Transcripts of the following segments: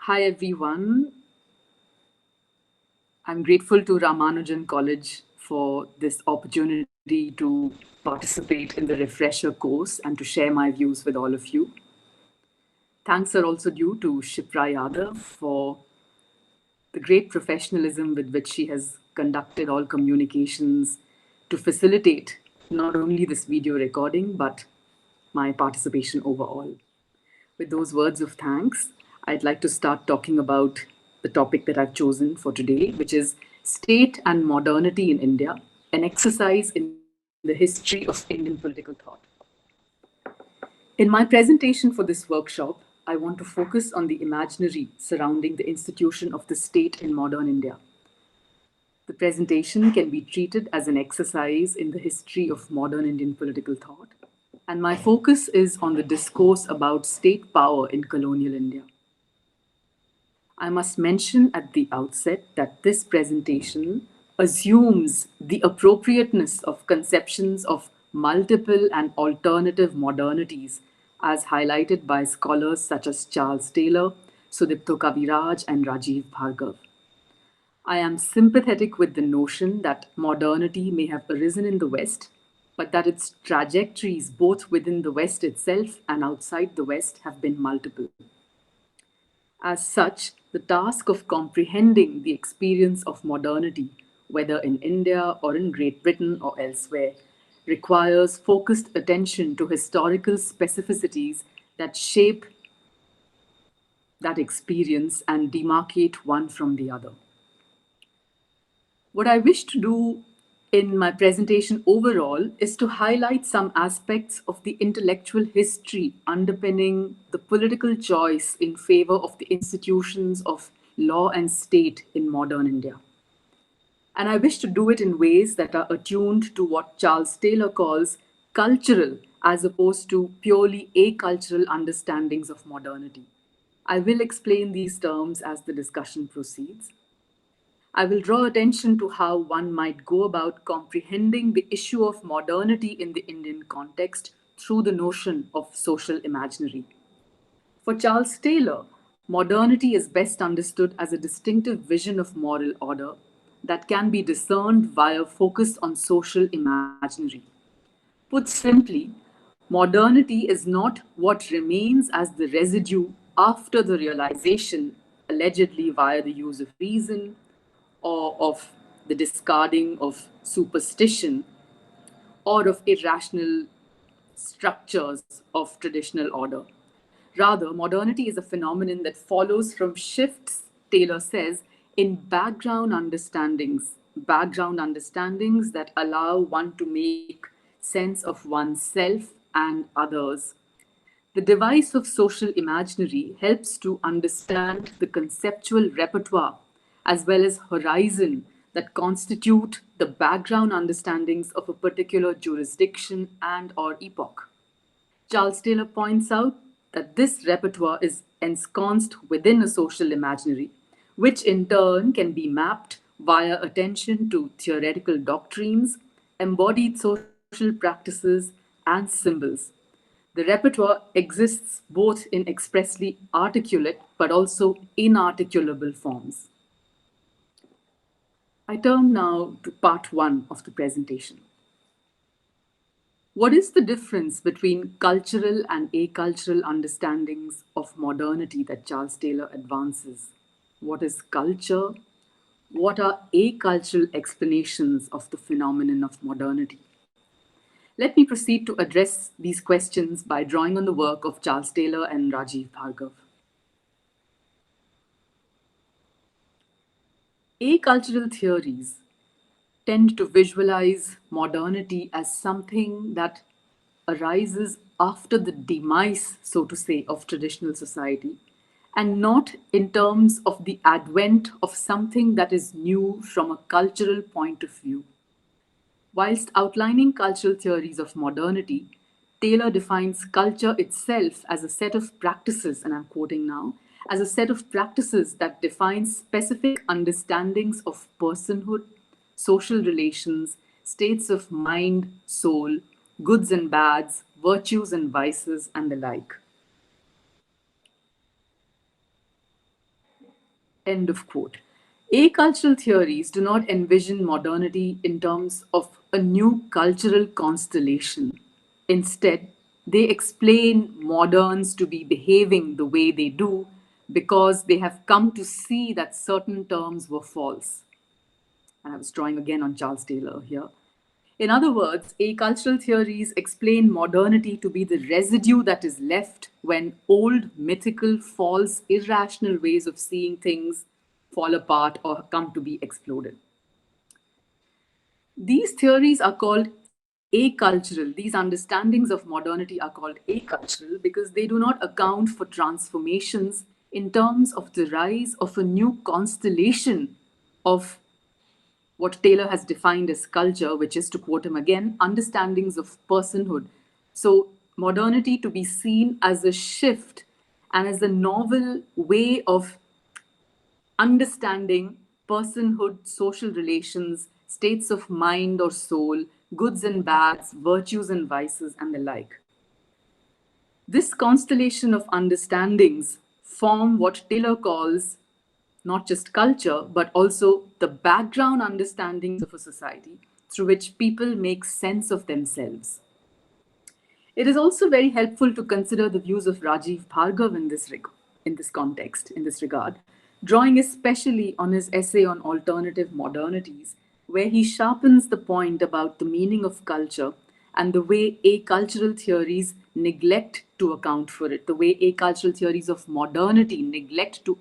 Hi everyone. I'm grateful to Ramanujan College for this opportunity to participate in the refresher course and to share my views with all of you. Thanks are also due to Shipra Yadav for the great professionalism with which she has conducted all communications to facilitate not only this video recording but my participation overall. With those words of thanks, I'd like to start talking about the topic that I've chosen for today, which is State and Modernity in India, an exercise in the history of Indian political thought. In my presentation for this workshop, I want to focus on the imaginary surrounding the institution of the state in modern India. The presentation can be treated as an exercise in the history of modern Indian political thought, and my focus is on the discourse about state power in colonial India. I must mention at the outset that this presentation assumes the appropriateness of conceptions of multiple and alternative modernities as highlighted by scholars such as Charles Taylor, Sudipto Kaviraj, and Rajiv Bhargav. I am sympathetic with the notion that modernity may have arisen in the West, but that its trajectories both within the West itself and outside the West have been multiple. As such, the task of comprehending the experience of modernity, whether in India or in Great Britain or elsewhere, requires focused attention to historical specificities that shape that experience and demarcate one from the other. What I wish to do in my presentation overall is to highlight some aspects of the intellectual history underpinning the political choice in favor of the institutions of law and state in modern India. And I wish to do it in ways that are attuned to what Charles Taylor calls cultural as opposed to purely acultural understandings of modernity. I will explain these terms as the discussion proceeds. I will draw attention to how one might go about comprehending the issue of modernity in the Indian context through the notion of social imaginary. For Charles Taylor, modernity is best understood as a distinctive vision of moral order that can be discerned via focus on social imaginary. Put simply, modernity is not what remains as the residue after the realization, allegedly via the use of reason or of the discarding of superstition or of irrational structures of traditional order. Rather, modernity is a phenomenon that follows from shifts, Taylor says, in background understandings that allow one to make sense of oneself and others. The device of social imaginary helps to understand the conceptual repertoire as well as horizon that constitute the background understandings of a particular jurisdiction and or epoch. Charles Taylor points out that this repertoire is ensconced within a social imaginary, which in turn can be mapped via attention to theoretical doctrines, embodied social practices, and symbols. The repertoire exists both in expressly articulate but also inarticulable forms. I turn now to part one of the presentation. What is the difference between cultural and acultural understandings of modernity that Charles Taylor advances? What is culture? What are acultural explanations of the phenomenon of modernity? Let me proceed to address these questions by drawing on the work of Charles Taylor and Rajiv Bhargav. Acultural theories tend to visualize modernity as something that arises after the demise, so to say, of traditional society, and not in terms of the advent of something that is new from a cultural point of view. Whilst outlining cultural theories of modernity, Taylor defines culture itself as a set of practices, and I'm quoting now, as a set of practices that define specific understandings of personhood, social relations, states of mind, soul, goods and bads, virtues and vices, and the like. End of quote. Acultural theories do not envision modernity in terms of a new cultural constellation. Instead, they explain moderns to be behaving the way they do because they have come to see that certain terms were false. And I was drawing again on Charles Taylor here. In other words, acultural theories explain modernity to be the residue that is left when old, mythical, false, irrational ways of seeing things fall apart or come to be exploded. These theories are called acultural. These understandings of modernity are called acultural because they do not account for transformations in terms of the rise of a new constellation of what Taylor has defined as culture, which is, to quote him again, understandings of personhood. So, modernity to be seen as a shift and as a novel way of understanding personhood, social relations, states of mind or soul, goods and bads, virtues and vices, and the like. This constellation of understandings form what Taylor calls not just culture, but also the background understandings of a society through which people make sense of themselves. It is also very helpful to consider the views of Rajiv Bhargav in this context, in this regard, drawing especially on his essay on alternative modernities, where he sharpens the point about the meaning of culture and the way acultural theories neglect to account for it, the way acultural theories of modernity neglect to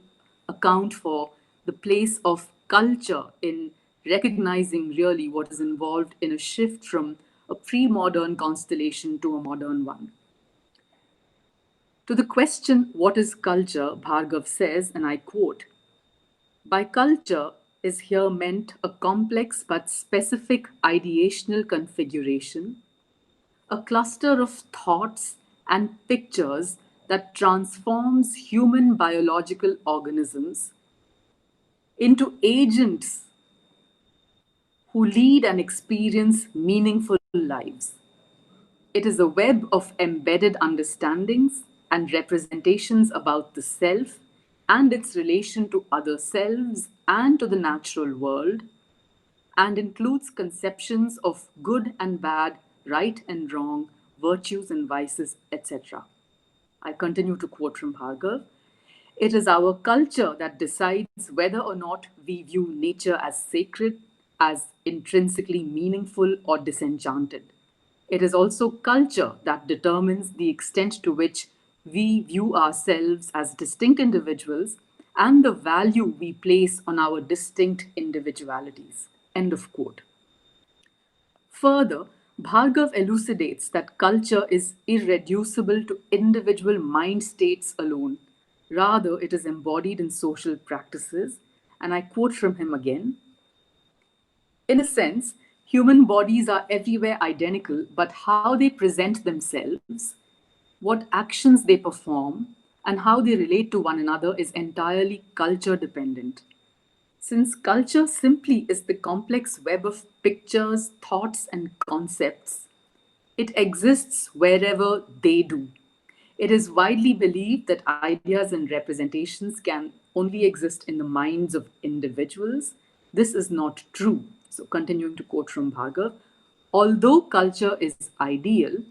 account for the place of culture in recognizing really what is involved in a shift from a pre modern constellation to a modern one. To the question, what is culture? Bhargav says, and I quote, by culture is here meant a complex but specific ideational configuration, a cluster of thoughts and pictures that transforms human biological organisms into agents who lead and experience meaningful lives. It is a web of embedded understandings and representations about the self and its relation to other selves and to the natural world, and includes conceptions of good and bad, right and wrong, virtues and vices, etc. I continue to quote from Bhargav. It is our culture that decides whether or not we view nature as sacred, as intrinsically meaningful, or disenchanted. It is also culture that determines the extent to which we view ourselves as distinct individuals and the value we place on our distinct individualities. End of quote. Further, Bhargav elucidates that culture is irreducible to individual mind states alone. Rather, it is embodied in social practices. And I quote from him again. In a sense, human bodies are everywhere identical, but how they present themselves, what actions they perform, and how they relate to one another is entirely culture dependent. Since culture simply is the complex web of pictures, thoughts, and concepts, it exists wherever they do. It is widely believed that ideas and representations can only exist in the minds of individuals. This is not true. So, continuing to quote from Bhargav, although culture is ideal,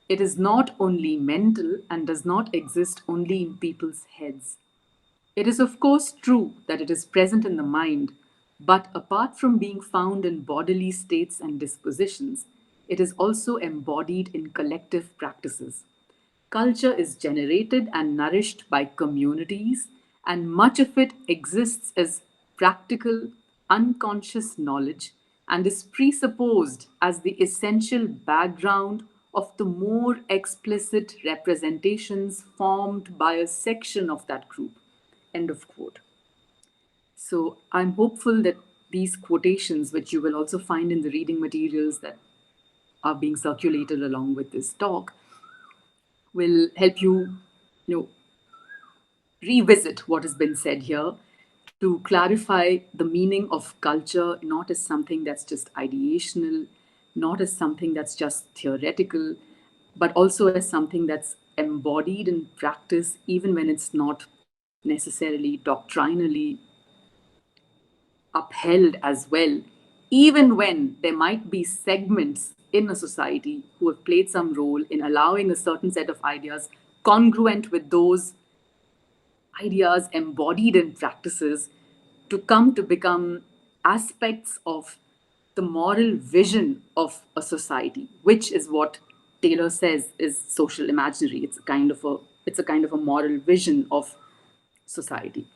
it is not only mental and does not exist only in people's heads. It is, of course, true that it is present in the mind, but apart from being found in bodily states and dispositions, it is also embodied in collective practices. Culture is generated and nourished by communities, and much of it exists as practical, unconscious knowledge and is presupposed as the essential background of the more explicit representations formed by a section of that group. End of quote. So I'm hopeful that these quotations, which you will also find in the reading materials that are being circulated along with this talk, will help you know, revisit what has been said here to clarify the meaning of culture not as something that's just ideational, not as something that's just theoretical, but also as something that's embodied in practice, even when it's not necessarily doctrinally upheld as well, even when there might be segments in a society who have played some role in allowing a certain set of ideas congruent with those ideas embodied in practices to come to become aspects of the moral vision of a society, which is what Taylor says is social imaginary. It's a kind of a moral vision of society.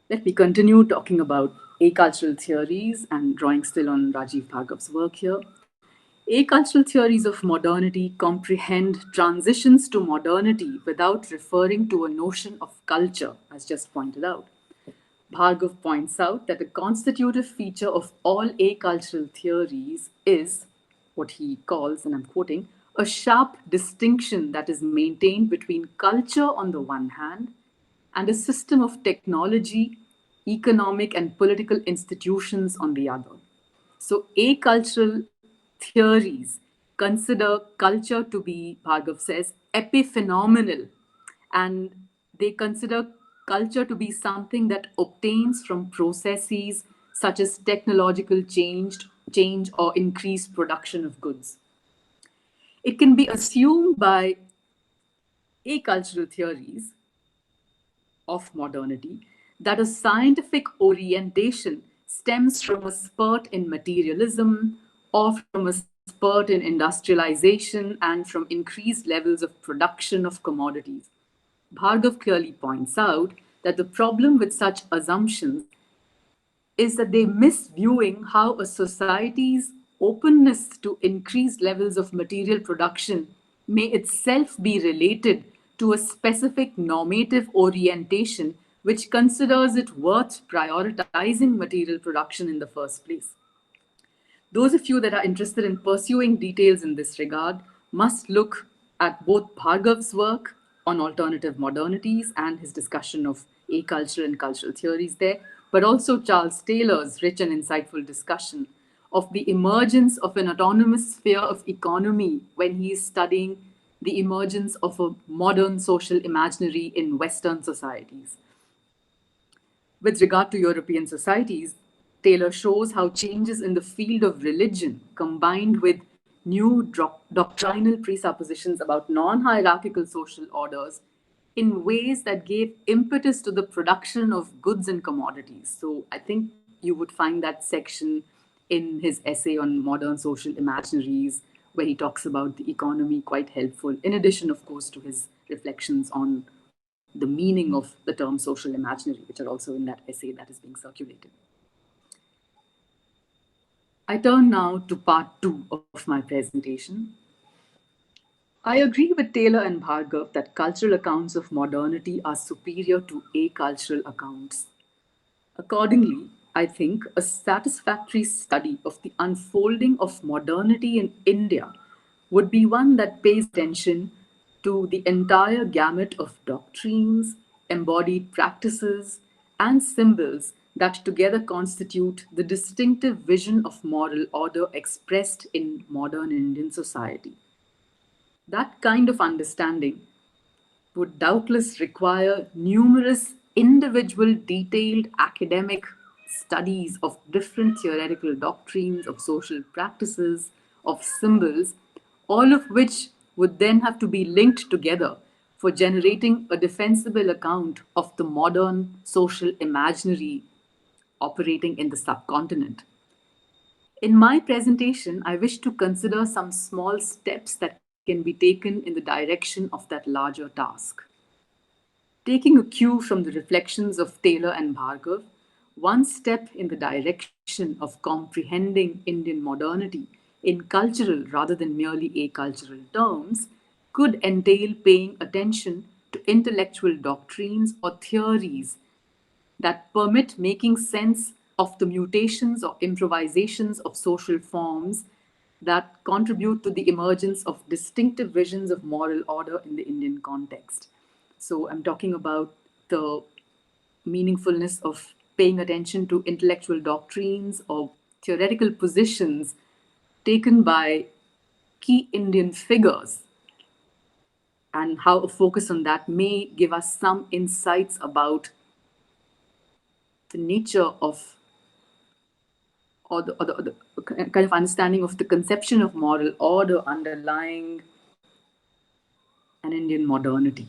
Let me continue talking about acultural theories and drawing still on Rajiv Bhargav's work here. Acultural theories of modernity comprehend transitions to modernity without referring to a notion of culture, as just pointed out. Bhargav points out that a constitutive feature of all acultural theories is what he calls, and I'm quoting, a sharp distinction that is maintained between culture on the one hand and a system of technology, economic, and political institutions on the other. So, acultural theories consider culture to be, Bhargav says, epiphenomenal, and they consider culture to be something that obtains from processes such as technological change or increased production of goods. It can be assumed by acultural theories of modernity that a scientific orientation stems from a spurt in materialism or from a spurt in industrialization and from increased levels of production of commodities. Bhargav clearly points out that the problem with such assumptions is that they miss viewing how a society's openness to increased levels of material production may itself be related to a specific normative orientation which considers it worth prioritizing material production in the first place. Those of you that are interested in pursuing details in this regard must look at both Bhargav's work on alternative modernities and his discussion of aculture and cultural theories there, but also Charles Taylor's rich and insightful discussion of the emergence of an autonomous sphere of economy when he is studying the emergence of a modern social imaginary in Western societies. With regard to European societies, Taylor shows how changes in the field of religion, combined with new doctrinal presuppositions about non hierarchical social orders, in ways that gave impetus to the production of goods and commodities. So I think you would find that section in his essay on modern social imaginaries, where he talks about the economy, quite helpful, in addition, of course, to his reflections on the meaning of the term social imaginary, which are also in that essay that is being circulated. I turn now to part two of my presentation. I agree with Taylor and Bhargav that cultural accounts of modernity are superior to acultural accounts. Accordingly, I think a satisfactory study of the unfolding of modernity in India would be one that pays attention to the entire gamut of doctrines, embodied practices, and symbols that together constitute the distinctive vision of moral order expressed in modern Indian society. That kind of understanding would doubtless require numerous individual detailed academic studies of different theoretical doctrines, of social practices, of symbols, all of which would then have to be linked together for generating a defensible account of the modern social imaginary operating in the subcontinent. In my presentation, I wish to consider some small steps that can be taken in the direction of that larger task. Taking a cue from the reflections of Taylor and Bhargav, one step in the direction of comprehending Indian modernity in cultural rather than merely acultural terms could entail paying attention to intellectual doctrines or theories that permit making sense of the mutations or improvisations of social forms that contribute to the emergence of distinctive visions of moral order in the Indian context. So I'm talking about the meaningfulness of paying attention to intellectual doctrines or theoretical positions taken by key Indian figures, and how a focus on that may give us some insights about the nature of, or the kind of understanding of the conception of moral order underlying an Indian modernity.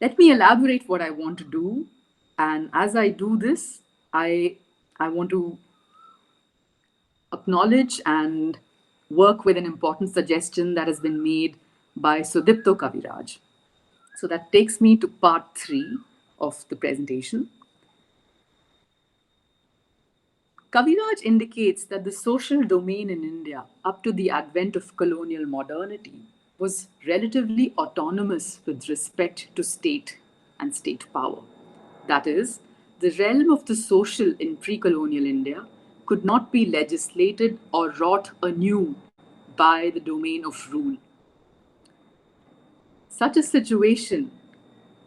Let me elaborate what I want to do. And as I do this, I, I want to acknowledge and work with an important suggestion that has been made by Sudipto Kaviraj. So that takes me to part 3 of the presentation. Kaviraj indicates that the social domain in India, up to the advent of colonial modernity, was relatively autonomous with respect to state and state power. That is, the realm of the social in pre colonial India could not be legislated or wrought anew by the domain of rule. Such a situation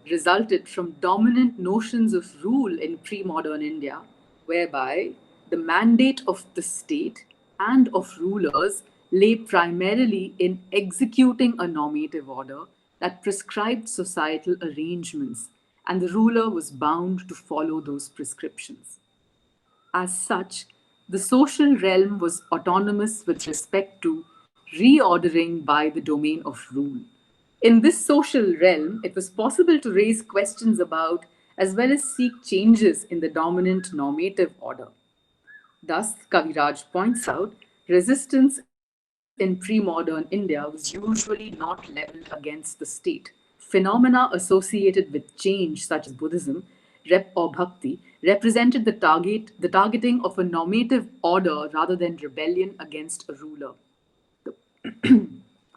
resulted from dominant notions of rule in pre modern India, whereby the mandate of the state and of rulers lay primarily in executing a normative order that prescribed societal arrangements, and the ruler was bound to follow those prescriptions. As such, the social realm was autonomous with respect to reordering by the domain of rule. In this social realm, it was possible to raise questions about as well as seek changes in the dominant normative order. Thus, Kaviraj points out, resistance in pre modern India was usually not leveled against the state. Phenomena associated with change, such as Buddhism, rep or bhakti, represented the targeting of a normative order rather than rebellion against a ruler.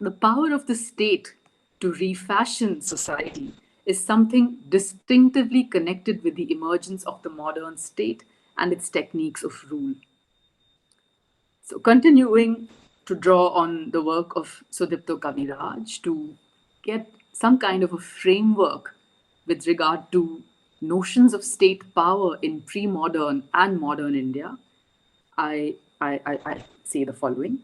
The power of the state to refashion society is something distinctively connected with the emergence of the modern state and its techniques of rule. So, continuing to draw on the work of Sudipto Kaviraj to get some kind of a framework with regard to notions of state power in pre modern and modern India, I say the following.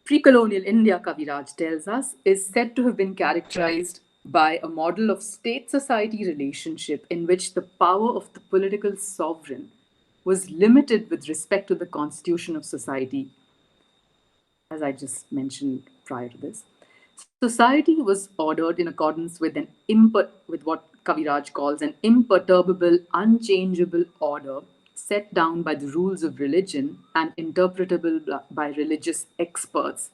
Pre colonial India, Kaviraj tells us, is said to have been characterized by a model of state society relationship in which the power of the political sovereign was limited with respect to the constitution of society, as I just mentioned prior to this. Society was ordered in accordance with with what Kaviraj calls an imperturbable, unchangeable order set down by the rules of religion and interpretable by religious experts,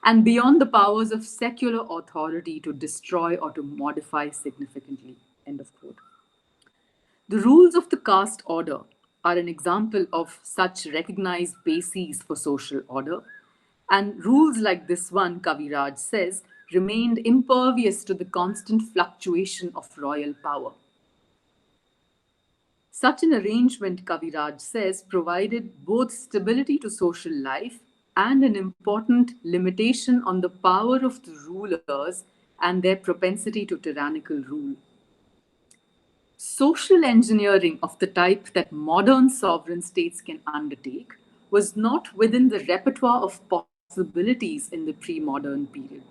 and beyond the powers of secular authority to destroy or to modify significantly. End of quote. The rules of the caste order are an example of such recognized bases for social order, and rules like this one, Kaviraj says, remained impervious to the constant fluctuation of royal power. Such an arrangement, Kaviraj says, provided both stability to social life and an important limitation on the power of the rulers and their propensity to tyrannical rule. Social engineering of the type that modern sovereign states can undertake was not within the repertoire of possibilities in the pre modern period.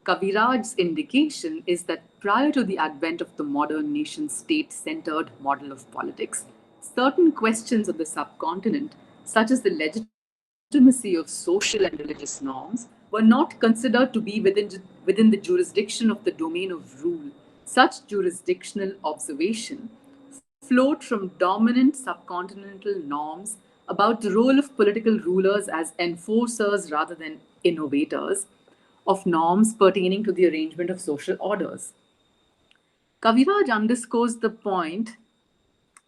Kaviraj's indication is that prior to the advent of the modern nation state centered model of politics, certain questions of the subcontinent, such as the legitimacy of social and religious norms, were not considered to be within the jurisdiction of the domain of rule. Such jurisdictional observation flowed from dominant subcontinental norms about the role of political rulers as enforcers rather than innovators of norms pertaining to the arrangement of social orders. Kaviraj underscores the point,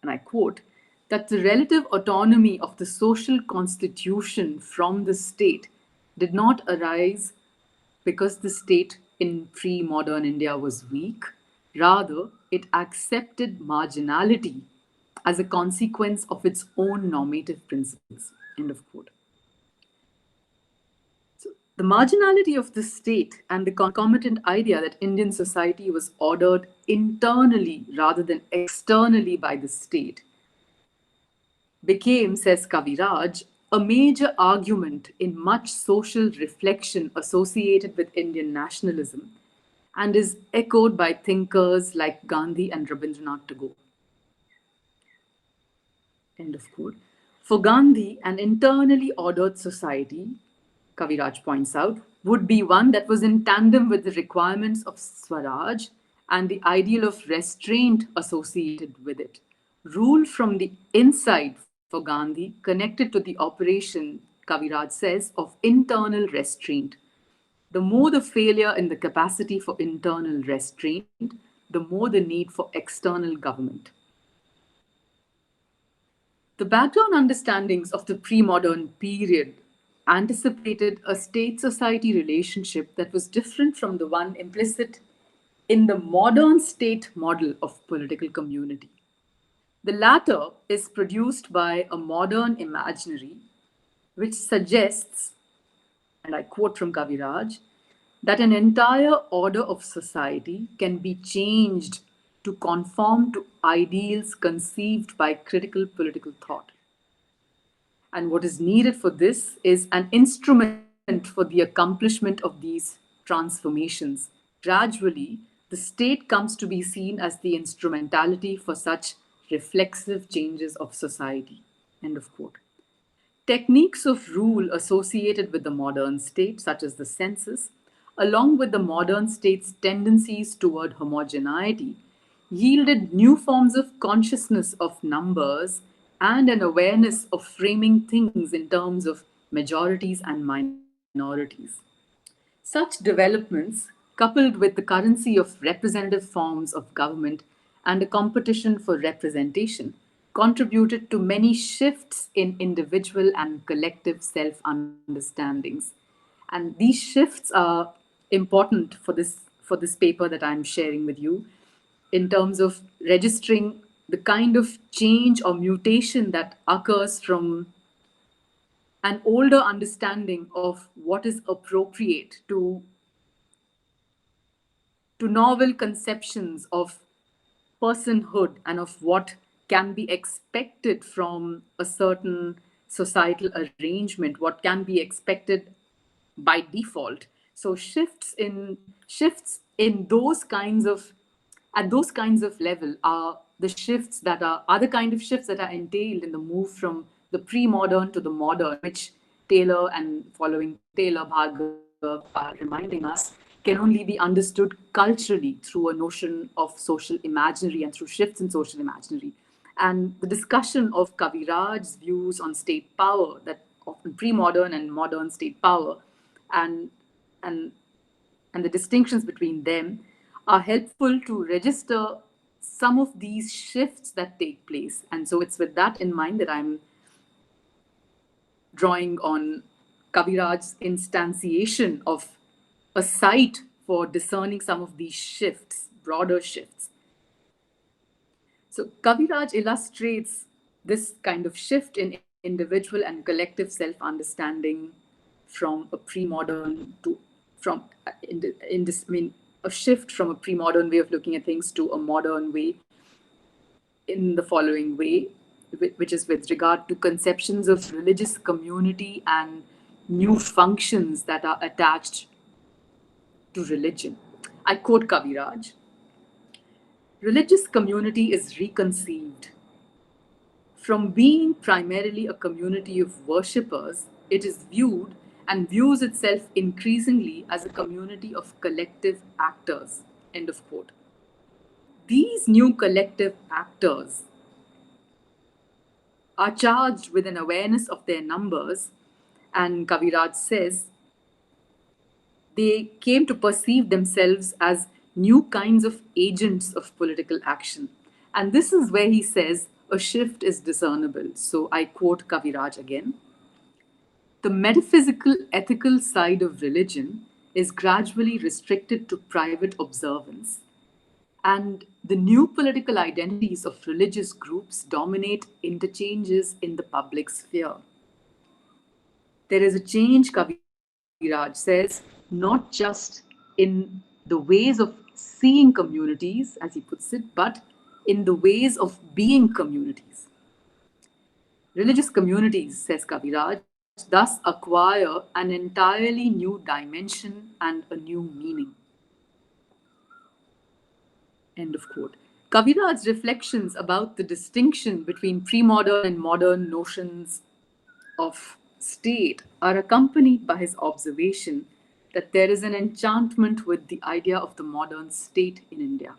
and I quote, that the relative autonomy of the social constitution from the state did not arise because the state in pre modern India was weak. Rather, it accepted marginality as a consequence of its own normative principles. End of quote. The marginality of the state and the concomitant idea that Indian society was ordered internally rather than externally by the state became, says Kaviraj, a major argument in much social reflection associated with Indian nationalism and is echoed by thinkers like Gandhi and Rabindranath Tagore. End of quote. For Gandhi, an internally ordered society, Kaviraj points out, would be one that was in tandem with the requirements of Swaraj and the ideal of restraint associated with it. Rule from the inside for Gandhi connected to the operation, Kaviraj says, of internal restraint. The more the failure in the capacity for internal restraint, the more the need for external government. The background understandings of the pre modern period anticipated a state society relationship that was different from the one implicit in the modern state model of political community. The latter is produced by a modern imaginary which suggests, and I quote from Kaviraj, that an entire order of society can be changed to conform to ideals conceived by critical political thought. And what is needed for this is an instrument for the accomplishment of these transformations. Gradually, the state comes to be seen as the instrumentality for such reflexive changes of society. End of quote. Techniques of rule associated with the modern state, such as the census, along with the modern state's tendencies toward homogeneity, yielded new forms of consciousness of numbers and an awareness of framing things in terms of majorities and minorities. Such developments, coupled with the currency of representative forms of government and a competition for representation, contributed to many shifts in individual and collective self understandings. And these shifts are important for this paper that I'm sharing with you in terms of registering the kind of change or mutation that occurs from an older understanding of what is appropriate to novel conceptions of personhood and of what can be expected from a certain societal arrangement, what can be expected by default. So shifts in those kinds of at those kinds of level are the shifts that are the kind of shifts that are entailed in the move from the pre-modern to the modern, which Taylor and following Taylor, Bhargav are reminding us can only be understood culturally through a notion of social imaginary and through shifts in social imaginary. And the discussion of Kaviraj's views on state power, that often pre-modern and modern state power, and and and the distinctions between them are helpful to register some of these shifts that take place. And so it's with that in mind that I'm drawing on Kaviraj's instantiation of a site for discerning some of these shifts, broader shifts. So Kaviraj illustrates this kind of shift in individual and collective self-understanding from a pre-modern to from in this I mean a shift from a pre-modern way of looking at things to a modern way in the following way, which is with regard to conceptions of religious community and new functions that are attached to religion. I quote Kaviraj: religious community is reconceived. From being primarily a community of worshippers, it is viewed and views itself increasingly as a community of collective actors. End of quote. These new collective actors are charged with an awareness of their numbers, and Kaviraj says they came to perceive themselves as new kinds of agents of political action. And this is where he says a shift is discernible. So I quote Kaviraj again: the metaphysical, ethical side of religion is gradually restricted to private observance, and the new political identities of religious groups dominate interchanges in the public sphere. There is a change, Kaviraj says, not just in the ways of seeing communities, as he puts it, but in the ways of being communities. Religious communities, says Kaviraj, thus acquire an entirely new dimension and a new meaning. End of quote. Kaviraj's reflections about the distinction between pre-modern and modern notions of state are accompanied by his observation that there is an enchantment with the idea of the modern state in India.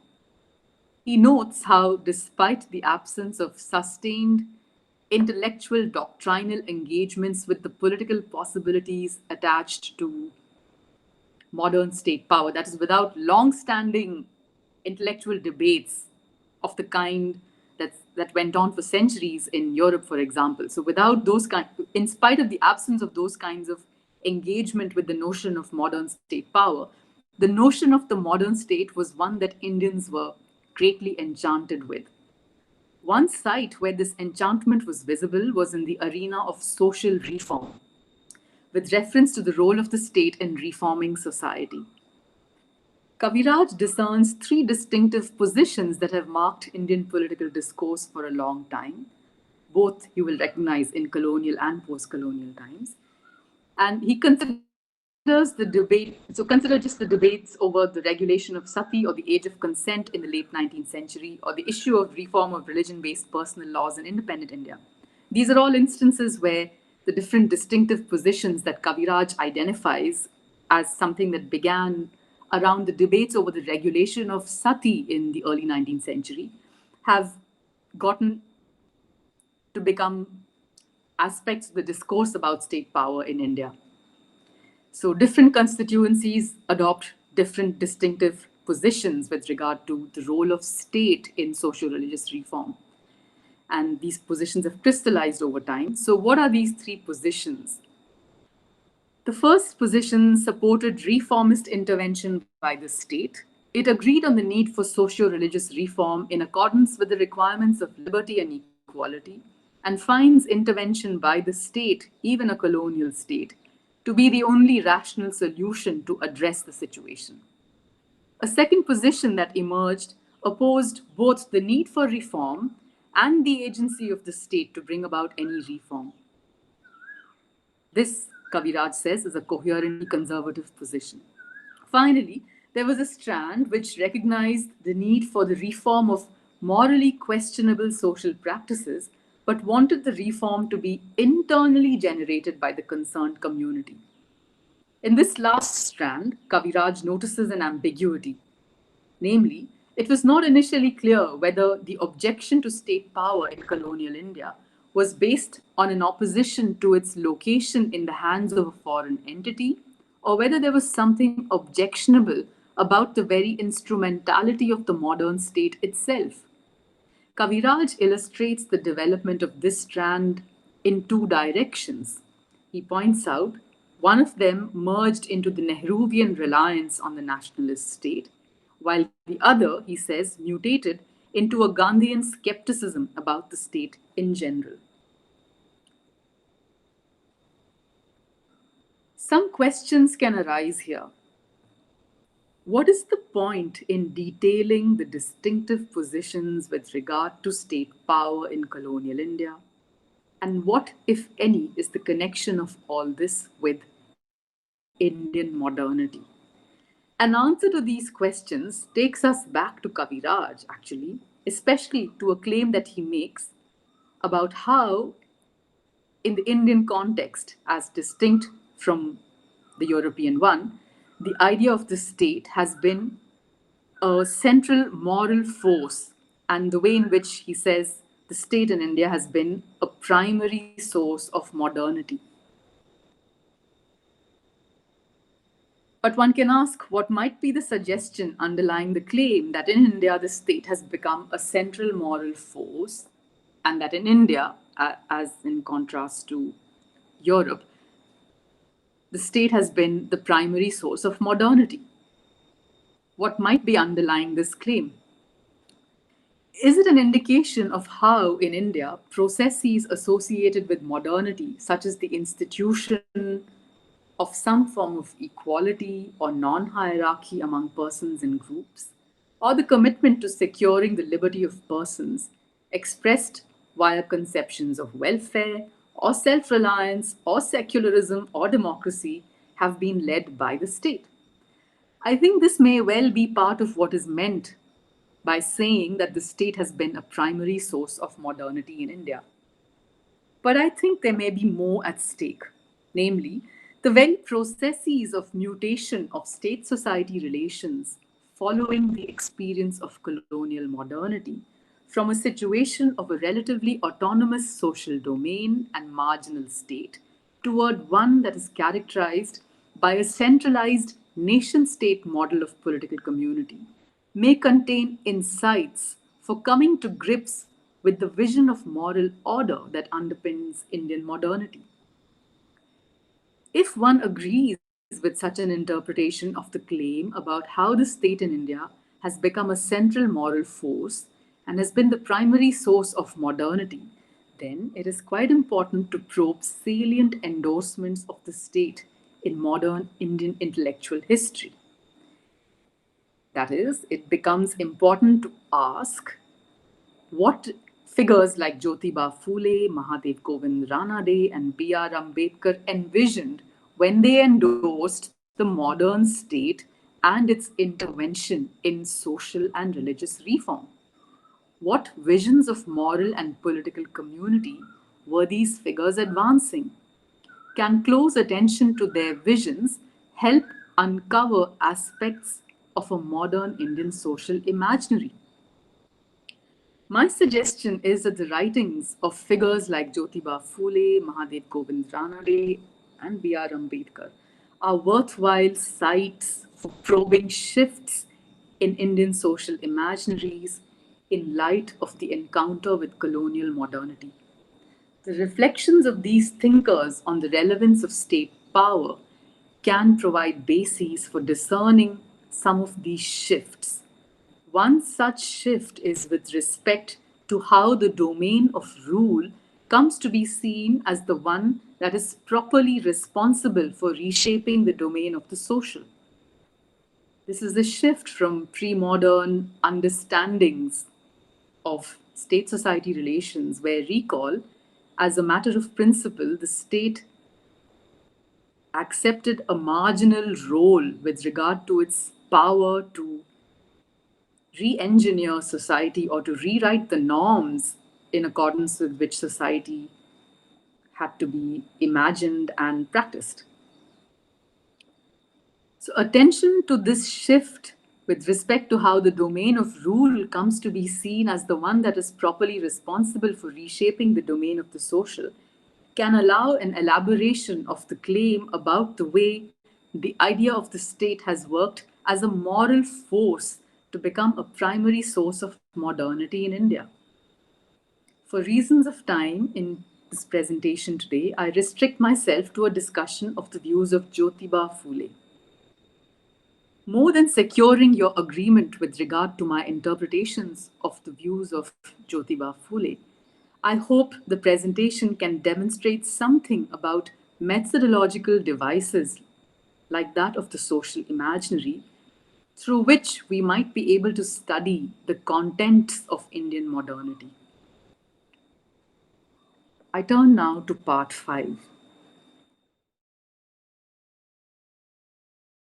He notes how, despite the absence of sustained intellectual doctrinal engagements with the political possibilities attached to modern state power, that is, without long standing intellectual debates of the kind that went on for centuries in Europe, for example. So, without those kind, in spite of the absence of those kinds of engagement with the notion of modern state power, the notion of the modern state was one that Indians were greatly enchanted with. One site where this enchantment was visible was in the arena of social reform, with reference to the role of the state in reforming society. Kaviraj discerns three distinctive positions that have marked Indian political discourse for a long time. Both you will recognize in colonial and post colonial times. And he considers the debate, so consider just the debates over the regulation of sati or the age of consent in the late 19th century or the issue of reform of religion based personal laws in independent India. These are all instances where the different distinctive positions that Kaviraj identifies as something that began around the debates over the regulation of sati in the early 19th century have gotten to become aspects of the discourse about state power in India. So different constituencies adopt different distinctive positions with regard to the role of state in social religious reform. And these positions have crystallized over time. So, what are these three positions? The first position supported reformist intervention by the state. It agreed on the need for socio religious reform in accordance with the requirements of liberty and equality, and finds intervention by the state, even a colonial state, to be the only rational solution to address the situation. A second position that emerged opposed both the need for reform and the agency of the state to bring about any reform. This, Kaviraj says, is a coherently conservative position. Finally, there was a strand which recognized the need for the reform of morally questionable social practices, but wanted the reform to be internally generated by the concerned community. In this last strand, Kaviraj notices an ambiguity. Namely, it was not initially clear whether the objection to state power in colonial India was based on an opposition to its location in the hands of a foreign entity, or whether there was something objectionable about the very instrumentality of the modern state itself. Kaviraj illustrates the development of this strand in two directions. He points out one of them merged into the Nehruvian reliance on the nationalist state, while the other, he says, mutated into a Gandhian skepticism about the state in general. Some questions can arise here. What is the point in detailing the distinctive positions with regard to state power in colonial India? And what, if any, is the connection of all this with Indian modernity? An answer to these questions takes us back to Kaviraj, actually, especially to a claim that he makes about how, in the Indian context, as distinct from the European one, the idea of the state has been a central moral force, and the way in which he says the state in India has been a primary source of modernity. But one can ask what might be the suggestion underlying the claim that in India the state has become a central moral force, and that in India, as in contrast to Europe, the state has been the primary source of modernity. What might be underlying this claim? Is it an indication of how, in India, processes associated with modernity, such as the institution of some form of equality or non hierarchy among persons and groups, or the commitment to securing the liberty of persons, expressed via conceptions of welfare, or self reliance, or secularism, or democracy, have been led by the state? I think this may well be part of what is meant by saying that the state has been a primary source of modernity in India. But I think there may be more at stake, namely, the very processes of mutation of state society relations following the experience of colonial modernity, from a situation of a relatively autonomous social domain and marginal state toward one that is characterized by a centralized nation state model of political community, may contain insights for coming to grips with the vision of moral order that underpins Indian modernity. If one agrees with such an interpretation of the claim about how the state in India has become a central moral force and has been the primary source of modernity, then it is quite important to probe salient endorsements of the state in modern Indian intellectual history. That is, it becomes important to ask what figures like Jyotiba Phule, Mahadev Govind Ranade, and B.R. Ambedkar envisioned when they endorsed the modern state and its intervention in social and religious reform. What visions of moral and political community were these figures advancing? Can close attention to their visions help uncover aspects of a modern Indian social imaginary? My suggestion is that the writings of figures like Jyotiba Phule, Mahadev Govind Ranade, and B.R. Ambedkar are worthwhile sites for probing shifts in Indian social imaginaries in light of the encounter with colonial modernity. The reflections of these thinkers on the relevance of state power can provide bases for discerning some of these shifts. One such shift is with respect to how the domain of rule comes to be seen as the one that is properly responsible for reshaping the domain of the social. This is a shift from pre modern understandings of state society relations, where recall, as a matter of principle, the state accepted a marginal role with regard to its power to re engineer society or to rewrite the norms in accordance with which society had to be imagined and practiced. So, attention to this shift with respect to how the domain of rule comes to be seen as the one that is properly responsible for reshaping the domain of the social can allow an elaboration of the claim about the way the idea of the state has worked as a moral force to become a primary source of modernity in India. For reasons of time in this presentation today, I restrict myself to a discussion of the views of Jyotiba Phule. More than securing your agreement with regard to my interpretations of the views of Jyotiba Phule, I hope the presentation can demonstrate something about methodological devices like that of the social imaginary, through which we might be able to study the contents of Indian modernity. I turn now to part 5.